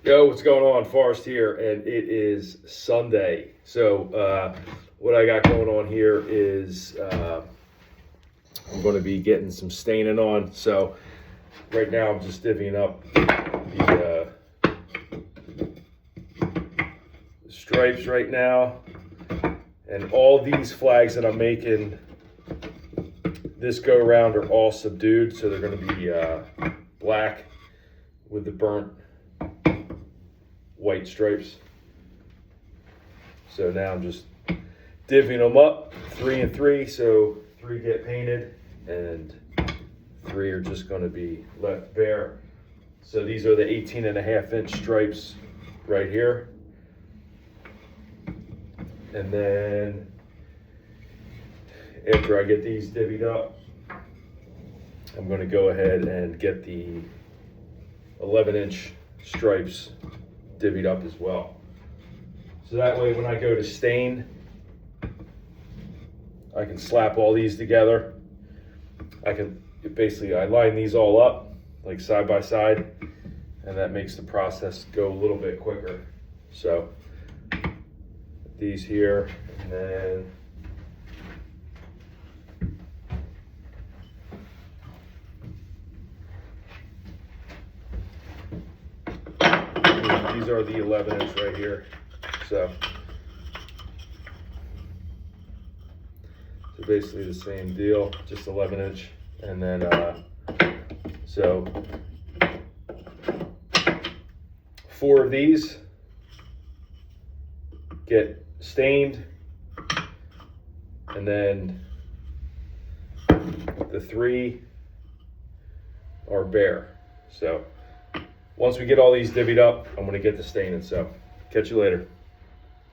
Yo, what's going on? Forrest here, and it is Sunday. So, what I got going on here is I'm going to be getting some staining on. So, right now I'm just divvying up the stripes right now, and all these flags that I'm making this go around are all subdued, so they're going to be black with the burnt white stripes. So now I'm just divvying them up 3 and 3, so 3 get painted and 3 are just going to be left bare. So these are the 18.5-inch stripes right here. And then after I get these divvied up, I'm going to go ahead and get the 11-inch stripes divvied up as well. So that way when I go to stain, I can slap all these together. I line these all up like side by side, and that makes the process go a little bit quicker. So these here, and then these are the 11-inch right here. So basically the same deal, just 11-inch, and then so 4 of these get stained, and then the 3 are bare. So once we get all these divvied up, I'm going to get the staining. So catch you later.